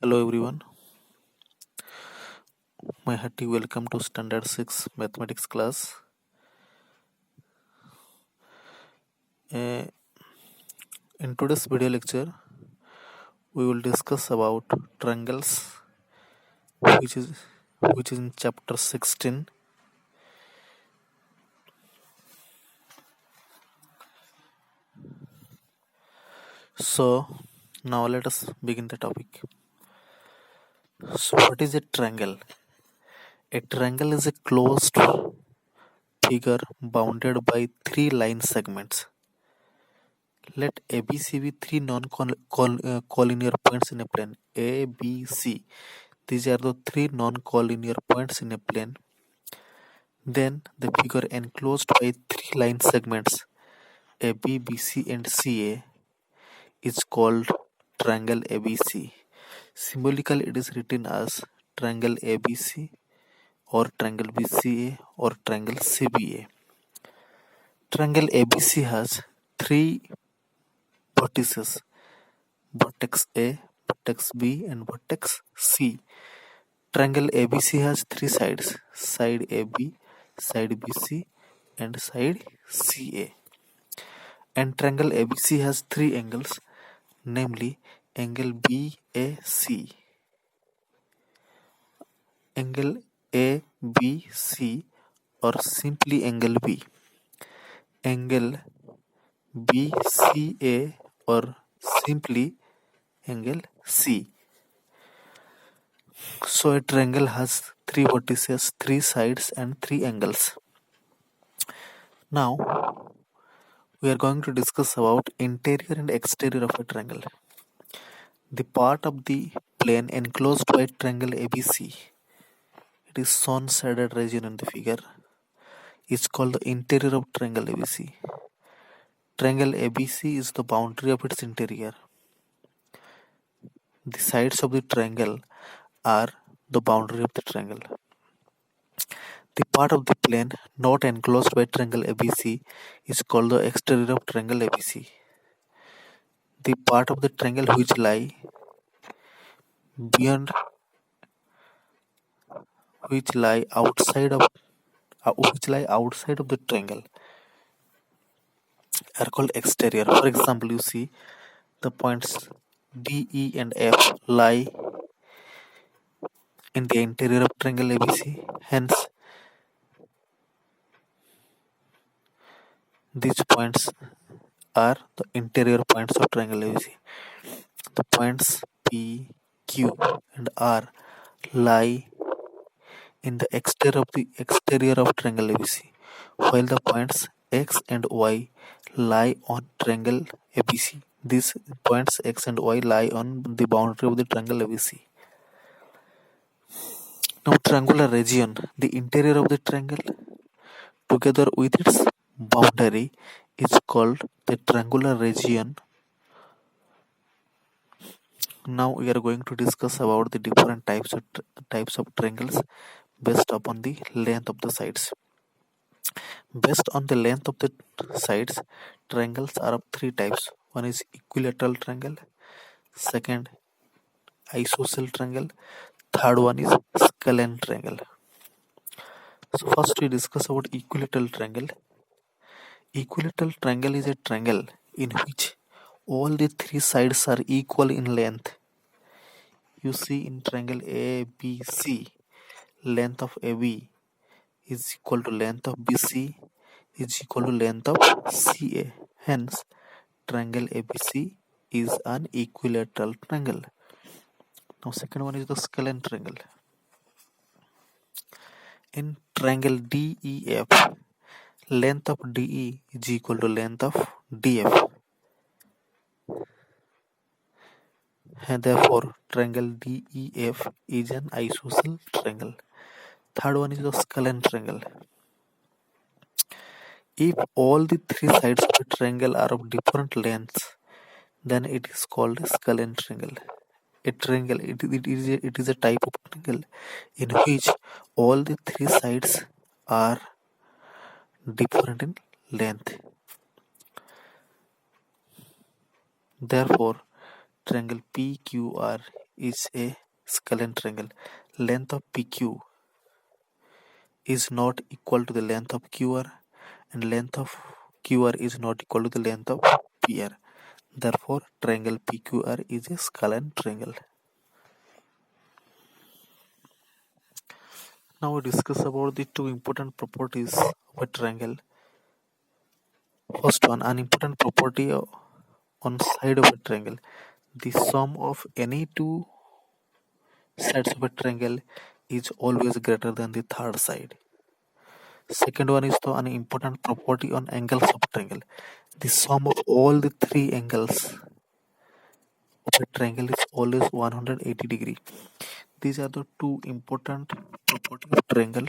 Hello everyone, my hearty welcome to Standard 6 Mathematics class. Uh, in today's video lecture, we will discuss about triangles, which is in chapter 16. So now let us begin the topic. So what is a triangle? A triangle is a closed figure bounded by three line segments. Let ABC be three non-collinear points in a plane. A, B, C. These are the three non-collinear points in a plane. Then the figure enclosed by three line segments AB, BC and CA is called triangle ABC. Symbolically it is written as triangle ABC or triangle BCA or triangle CBA. Triangle ABC has three vertices, vertex A, vertex B and vertex C. Triangle ABC has three sides, side AB, side BC and side CA. And triangle ABC has three angles, namely angle BAC, angle ABC or simply angle B, angle BCA or simply angle C. So a triangle has three vertices, three sides and three angles. Now we are going to discuss about interior and exterior of a triangle. The part of the plane enclosed by triangle ABC, it is shown shaded region in the figure, is called the interior of triangle ABC. Triangle ABC is the boundary of its interior. The sides of the triangle are the boundary of the triangle. The part of the plane not enclosed by triangle ABC is called the exterior of triangle ABC. The part of the triangle which lie beyond, which lie outside of the triangle are called exterior. For example, you see the points D, E and F lie in the interior of triangle ABC. Hence, these points are the interior points of triangle ABC. The points P, Q and R lie in the exterior of triangle ABC, while the points X and Y lie on triangle ABC. These points X and Y lie on the boundary of the triangle ABC. Now triangular region, the interior of the triangle together with its boundary is called the triangular region. Now we are going to discuss about the different types of triangles based upon the length of the sides. Based on the length of the sides, triangles are of three types. One is equilateral triangle, second isosceles triangle, third one is scalene triangle. So first we discuss about equilateral triangle. Equilateral triangle is a triangle in which all the three sides are equal in length. You see in triangle ABC, length of AB is equal to length of BC is equal to length of CA. Hence, triangle ABC is an equilateral triangle. Now, second one is the scalene triangle. In triangle DEF, length of DE is equal to length of DF. And therefore, triangle DEF is an isosceles triangle. Third one is the scalene triangle. If all the three sides of a triangle are of different lengths, then it is called a scalene triangle. A triangle, it is a type of triangle in which all the three sides are different in length. Therefore, triangle PQR is a scalene triangle. Length of PQ is not equal to the length of QR, and length of QR is not equal to the length of PR. Therefore, triangle PQR is a scalene triangle. Now we discuss about the two important properties of a triangle. First one, an important property on side of a triangle. The sum of any two sides of a triangle is always greater than the third side. Second one is an important property on angles of triangle. The sum of all the three angles of a triangle is always 180 degree. These are the two important properties of triangle,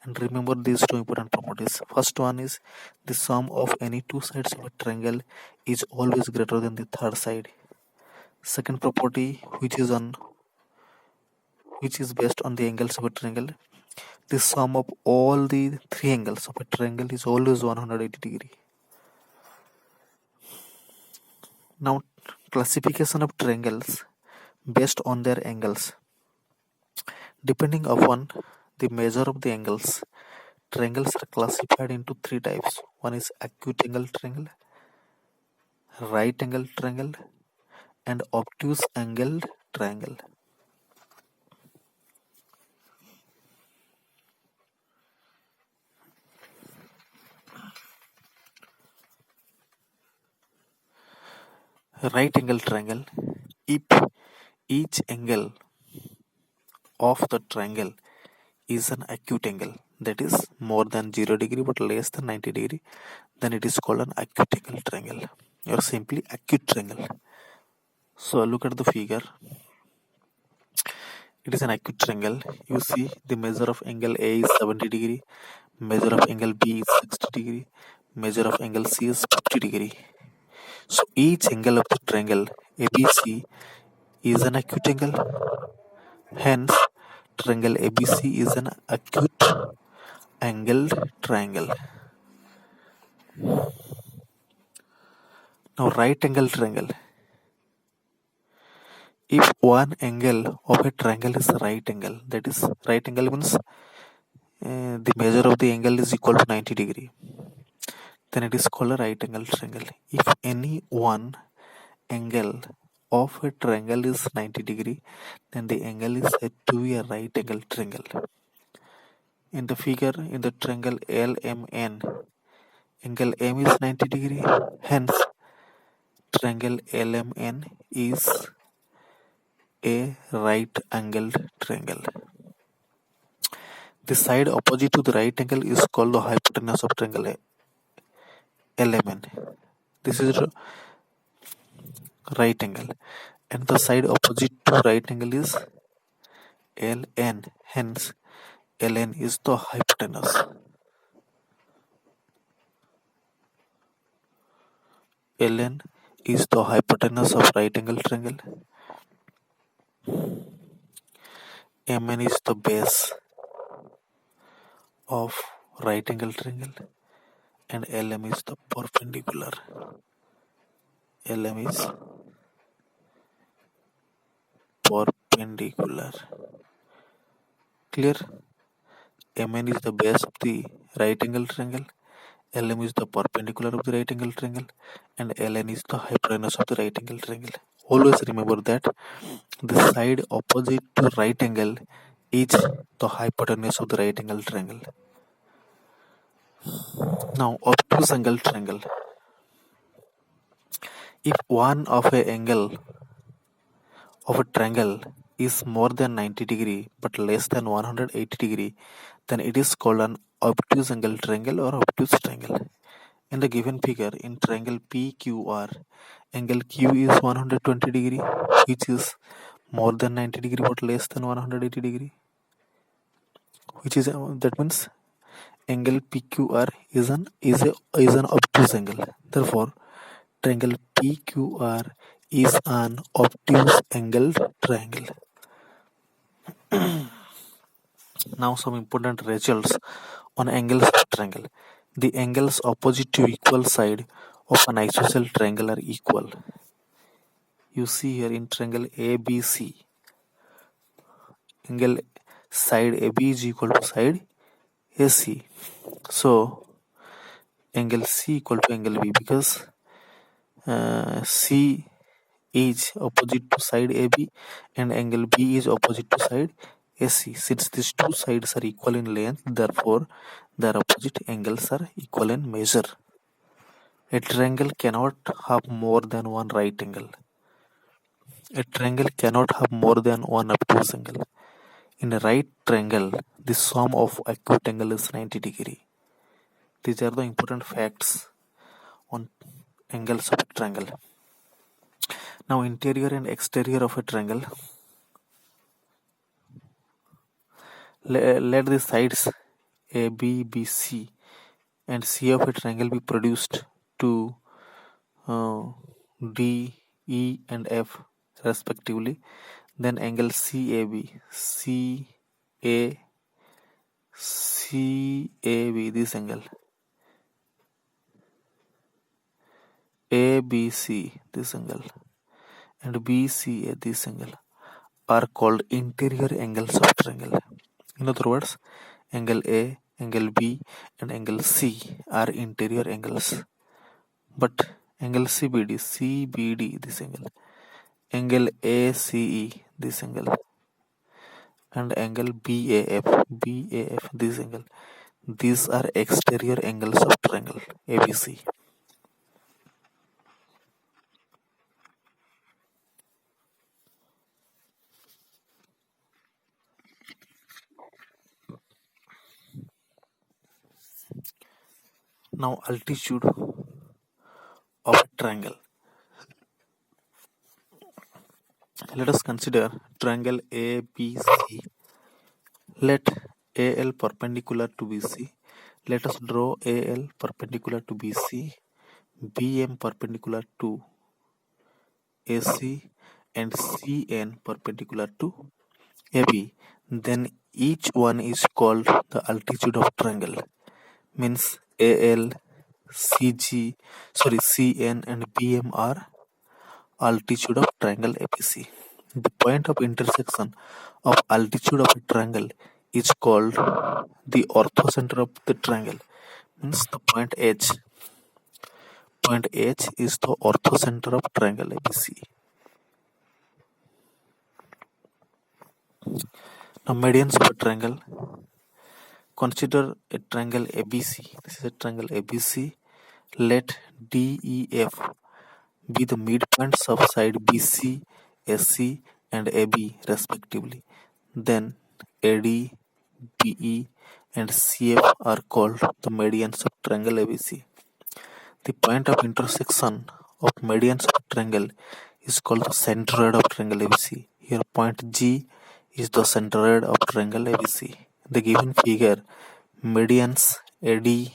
and remember these two important properties. First one is the sum of any two sides of a triangle is always greater than the third side. Second property, which is based on the angles of a triangle, the sum of all the three angles of a triangle is always 180 degree. Now, classification of triangles based on their angles. Depending upon the measure of the angles, triangles are classified into three types. One is acute angle triangle, right angle triangle, and obtuse angled triangle. Right angle triangle, if each angle of the triangle is an acute angle, that is more than 0 degree but less than 90 degree, then it is called an acute angle triangle or simply acute triangle. So look at the figure. It is an acute triangle. You see the measure of angle A is 70 degree, measure of angle B is 60 degree, measure of angle C is 50 degree. So each angle of the triangle ABC is an acute angle. Hence, triangle ABC is an acute angled triangle. Now, right angle triangle. If one angle of a triangle is a right angle, that is, right angle means the measure of the angle is equal to 90 degree, then it is called a right angle triangle. If any one angle of a triangle is 90 degree, then the angle is said to be a right angle triangle. In the figure, in the triangle LMN, angle M is 90 degree, hence triangle LMN is a right angled triangle. The side opposite to the right angle is called the hypotenuse of triangle LMN. This is the right angle, and the side opposite to right angle is LN. Hence, LN is the hypotenuse. LN is the hypotenuse of right angle triangle. MN is the base of right angle triangle, and LM is the perpendicular. LM is perpendicular. Clear? MN is the base of the right angle triangle, LM is the perpendicular of the right angle triangle, and LN is the hypotenuse of the right angle triangle. Always remember that the side opposite to right angle is the hypotenuse of the right angle triangle. Now, obtuse angle triangle. If one of a angle of a triangle is more than 90 degree but less than 180 degree, then it is called an obtuse angle triangle or obtuse triangle. In the given figure, in triangle PQR, angle Q is 120 degree, which is more than 90 degree but less than 180 degree, which is that means angle PQR is an obtuse angle. Therefore, triangle PQR is an obtuse angle triangle. Now some important results on angles of triangle. The angles opposite to equal side of an isosceles triangle are equal. You see here in triangle ABC, angle side AB is equal to side AC. So angle C equal to angle B, because C is opposite to side AB and angle B is opposite to side AC. Since these two sides are equal in length, therefore their opposite angles are equal in measure. A triangle cannot have more than one right angle. A triangle cannot have more than one obtuse angle. In a right triangle, the sum of acute angle is 90 degree. These are the important facts on angles of a triangle. Now, interior and exterior of a triangle. Let the sides A, B, B, C and C of a triangle be produced to D, E and F respectively. Then angle CAB, CAB, this angle, ABC, this angle, and BCA, this angle, are called interior angles of triangle. In other words, angle A, angle B, and angle C are interior angles. But angle CBD, this angle ACE, this angle, and angle BAF, this angle, these are exterior angles of triangle ABC. Now, altitude of a triangle. Let us consider triangle ABC. Let AL perpendicular to BC. Let us draw AL perpendicular to BC, BM perpendicular to AC, and CN perpendicular to AB. Then each one is called the altitude of triangle. Means AL, CN and BM are altitude of triangle ABC. The point of intersection of altitude of a triangle is called the orthocenter of the triangle. Means the point H. Point H is the orthocenter of triangle ABC. Now, medians of a triangle. Consider a triangle ABC. This is a triangle ABC. Let DEF be the midpoints of side BC, AC, and AB respectively. Then AD, BE, and CF are called the medians of triangle ABC. The point of intersection of medians of triangle is called the centroid of triangle ABC. Here, point G is the centroid of triangle ABC. The given figure, medians AD,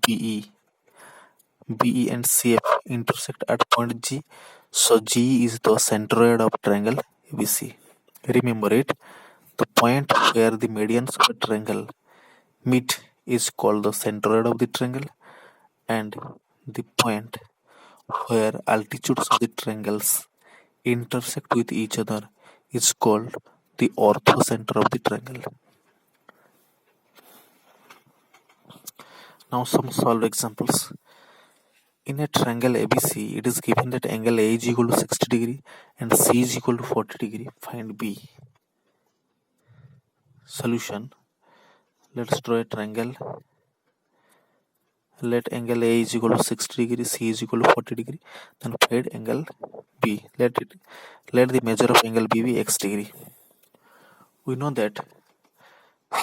BE and CF intersect at point G, so G is the centroid of triangle ABC. Remember it, the point where the medians of a triangle meet is called the centroid of the triangle, and the point where altitudes of the triangles intersect with each other is called the orthocenter of the triangle. Now, some solved examples. In a triangle ABC, it is given that angle A is equal to 60 degree and C is equal to 40 degree. Find B. Solution. Let's draw a triangle. Let angle A is equal to 60 degree, C is equal to 40 degree. Then find angle B. Let the measure of angle B be x degree. We know that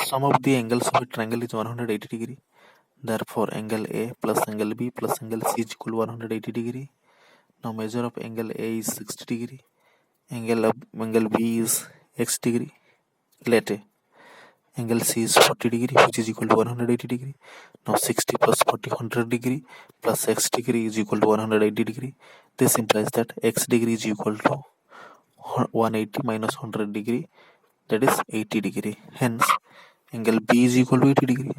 sum of the angles of a triangle is 180 degree. Therefore, angle A plus angle B plus angle C is equal to 180 degree. Now, measure of angle A is 60 degree. Angle B is x degree. Let angle C is 40 degree, which is equal to 180 degree. Now, 60 plus 40, 100 degree plus x degree is equal to 180 degree. This implies that x degree is equal to 180 minus 100 degree, that is 80 degree. Hence, angle B is equal to 80 degree.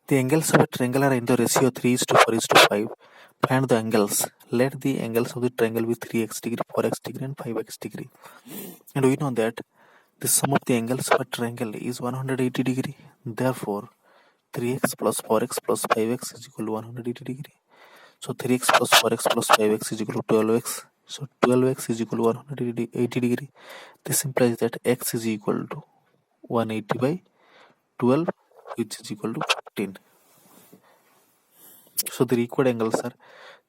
The angles of a triangle are in the ratio 3:4:5, Find the angles. Let the angles of the triangle be 3x degree, 4x degree and 5x degree. And we know that the sum of the angles of a triangle is 180 degree. Therefore, 3x plus 4x plus 5x is equal to 180 degree. So 3x plus 4x plus 5x is equal to 12x. So 12x is equal to 180 degree. This implies that x is equal to 180 by 12, which is equal to 15. So the required angles are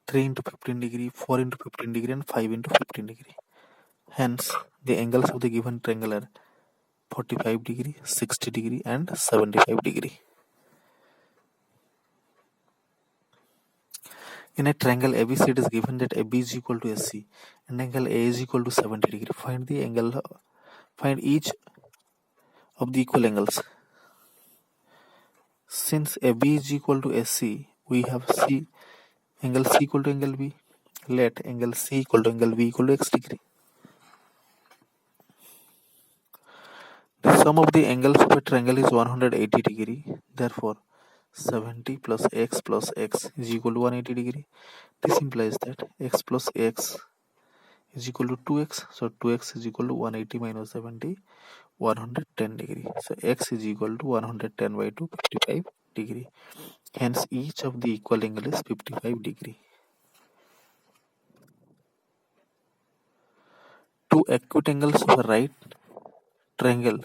3 into 15 degree, 4 into 15 degree and 5 into 15 degree. Hence, the angles of the given triangle are 45 degree, 60 degree and 75 degree. In a triangle ABC, it is given that AB is equal to AC and angle A is equal to 70 degree. Find each of the equal angles. Since AB is equal to AC, we have angle C equal to angle B. Let angle C equal to angle B equal to x degree. The sum of the angles of a triangle is 180 degree. Therefore, 70 plus x is equal to 180 degree. This implies that x plus x is equal to 2x. So 2x is equal to 180 minus 70, 110 degree. So x is equal to 110 by 2, 55 degree. Hence, each of the equal angle is 55 degree. Two acute angles of a right triangle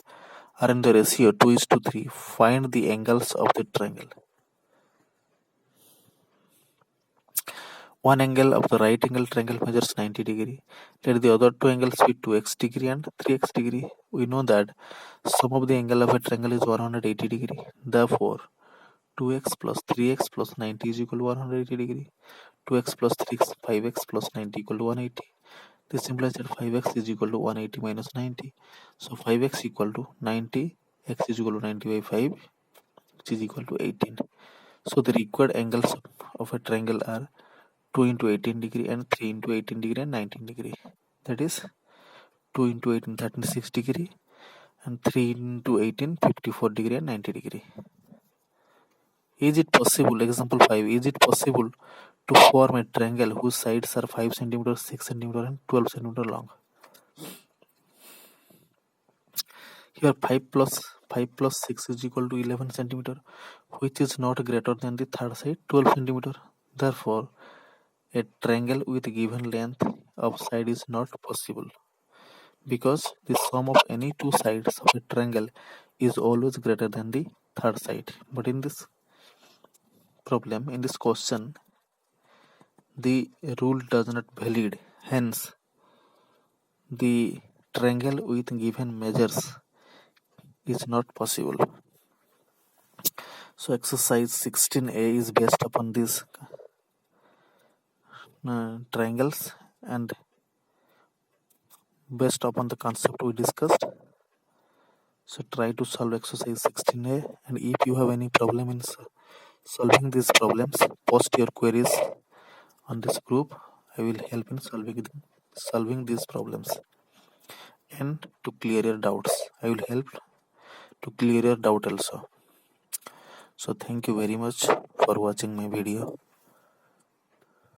are in the ratio 2:3. Find the angles of the triangle. One angle of the right angle triangle measures 90 degree. Let the other two angles be 2x degree and 3x degree. We know that sum of the angle of a triangle is 180 degree. Therefore, 2x plus 3x plus 90 is equal to 180 degree. 2x plus 3x, 5x plus 90 equal to 180. This implies that 5x is equal to 180 minus 90. So 5x equal to 90, x is equal to 90 by 5, which is equal to 18. So the required angles of a triangle are 2 into 18 degree and 3 into 18 degree and 19 degree. That is 2 into 18, 36 degree and 3 into 18, 54 degree and 90 degree. Is it possible, example 5, is it possible to form a triangle whose sides are 5 cm, 6 cm and 12 cm long? Here 5 plus 6 is equal to 11 cm, which is not greater than the third side 12 cm. Therefore, a triangle with given length of side is not possible, because the sum of any two sides of a triangle is always greater than the third side. But in this problem, in this question, the rule does not valid. Hence, the triangle with given measures is not possible. So exercise 16a is based upon these triangles and based upon the concept we discussed. So try to solve exercise 16a, and if you have any problem in solving these problems, post your queries on this group. I will help in solving these problems. And to clear your doubts, I will help to clear your doubt also. So thank you very much for watching my video.